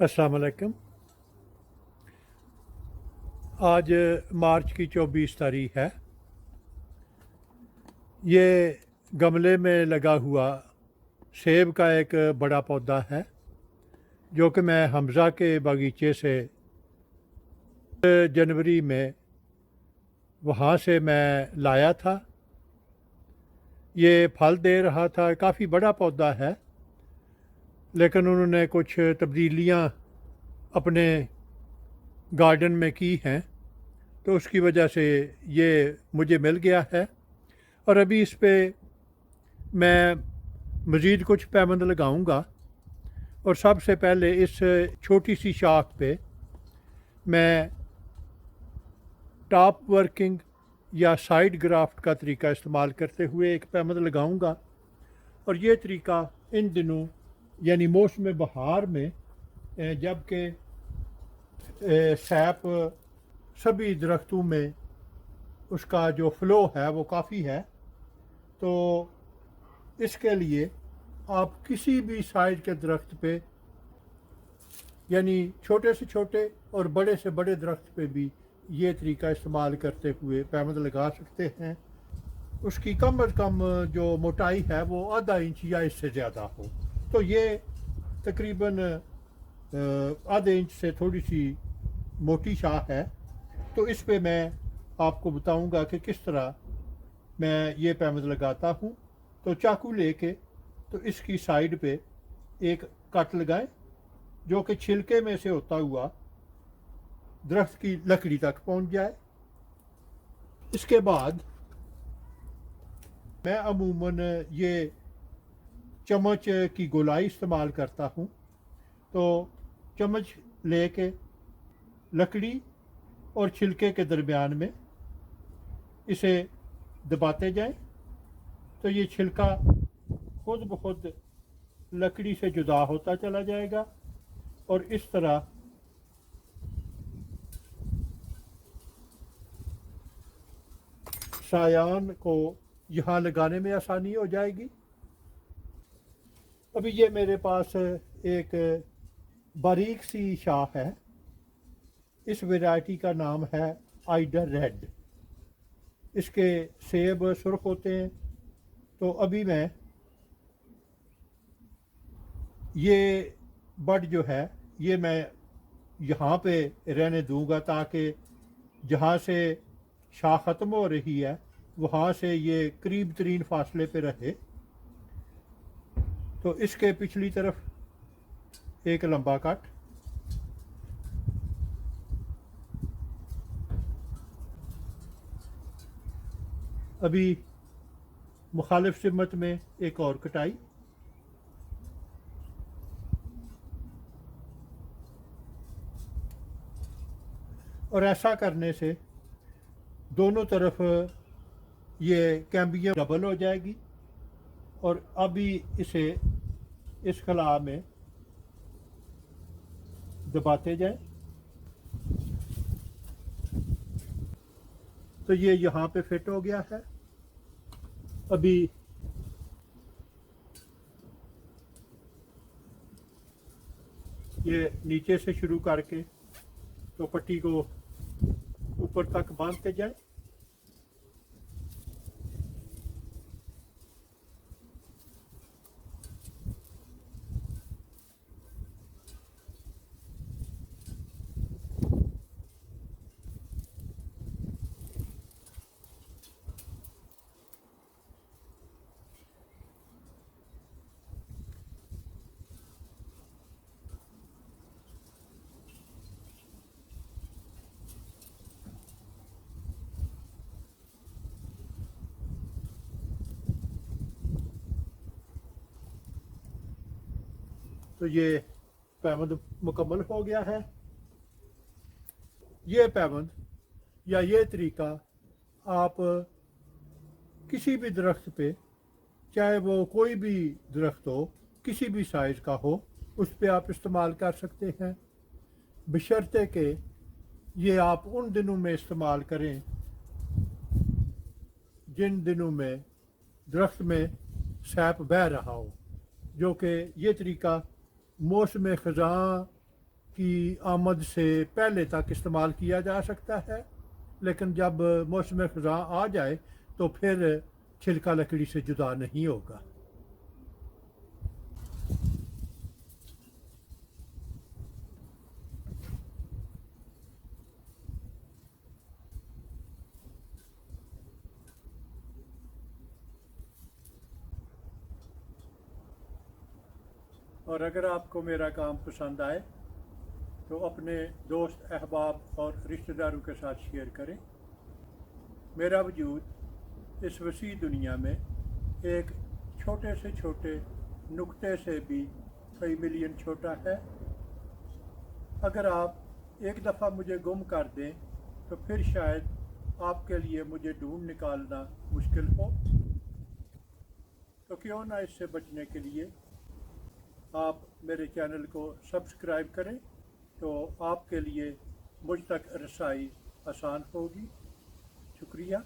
अस्सलाम वालेकुम। आज मार्च की 24 तारीख है। ये गमले में लगा हुआ सेब का एक बड़ा पौधा है जो कि मैं हमज़ा के बागीचे से जनवरी में वहाँ से मैं लाया था। ये फल दे रहा था, काफ़ी बड़ा पौधा है, लेकिन उन्होंने कुछ तब्दीलियाँ अपने गार्डन में की हैं, तो उसकी वजह से ये मुझे मिल गया है। और अभी इस पे मैं मज़ीद कुछ पैबंद लगाऊंगा। और सबसे पहले इस छोटी सी शाख पे मैं टॉप वर्किंग या साइड ग्राफ्ट का तरीका इस्तेमाल करते हुए एक पैबंद लगाऊंगा। और ये तरीका इन दिनों यानी मौसम बहार में जबकि सैप सभी दरख्तों में उसका जो फ़्लो है वो काफ़ी है, तो इसके लिए आप किसी भी साइज़ के दरख्त पे यानी छोटे से छोटे और बड़े से बड़े दरख्त पे भी ये तरीका इस्तेमाल करते हुए पैबंद लगा सकते हैं। उसकी कम अज़ कम जो मोटाई है वो आधा इंच या इससे ज़्यादा हो, तो ये तकरीबन आधे इंच से थोड़ी सी मोटी शाख है। तो इस पे मैं आपको बताऊंगा कि किस तरह मैं ये पैबंद लगाता हूँ। तो चाकू लेके तो इसकी साइड पे एक कट लगाएं जो कि छिलके में से होता हुआ दरख्त की लकड़ी तक पहुँच जाए। इसके बाद मैं अमूमन ये चम्मच की गोलाई इस्तेमाल करता हूँ। तो चम्मच लेके लकड़ी और छिलके के दरमियान में इसे दबाते जाएं, तो ये छिलका खुद ब खुद लकड़ी से जुदा होता चला जाएगा। और इस तरह सायान को यहाँ लगाने में आसानी हो जाएगी। अभी ये मेरे पास एक बारीक सी शाख है। इस वैरायटी का नाम है आइडर रेड। इसके सेब सुर्ख होते हैं। तो अभी मैं ये बड जो है ये मैं यहाँ पे रहने दूंगा ताकि जहाँ से शाख ख़त्म हो रही है वहाँ से ये करीब तरीन फासले पे रहे। तो इसके पिछली तरफ एक लंबा कट, अभी मुखालिफ सिमत में एक और कटाई। और ऐसा करने से दोनों तरफ ये कैम्बियम डबल हो जाएगी। और अभी इसे इस खला में दबाते जाएं, तो ये यहाँ पे फिट हो गया है। अभी ये नीचे से शुरू करके तो पट्टी को ऊपर तक बांधते जाएं। तो ये पैबंद मुकम्मल हो गया है। ये पैबंद या ये तरीका आप किसी भी दरख्त पे, चाहे वो कोई भी दरख्त हो, किसी भी साइज़ का हो, उस पे आप इस्तेमाल कर सकते हैं, बशर्ते कि ये आप उन दिनों में इस्तेमाल करें जिन दिनों में दरख्त में सैप बह रहा हो, जो कि ये तरीका मौसम ख़ज़ां کی آمد سے پہلے تک استعمال کیا جا سکتا ہے، لیکن جب موسم خزاں آ جائے تو پھر چھلکا لکڑی سے جدا نہیں ہوگا۔ اور اگر آپ کو میرا کام پسند آئے تو اپنے دوست احباب اور رشتہ داروں کے ساتھ شیئر کریں۔ میرا وجود اس وسیع دنیا میں ایک چھوٹے سے چھوٹے نقطے سے بھی کئی ملین چھوٹا ہے۔ اگر آپ ایک دفعہ مجھے گم کر دیں تو پھر شاید آپ کے لیے مجھے ڈھونڈ نکالنا مشکل ہو۔ تو کیوں نہ اس سے بچنے کے لیے آپ میرے چینل کو سبسکرائب کریں تو آپ کے لیے مجھ تک رسائی آسان ہوگی۔ شکریہ۔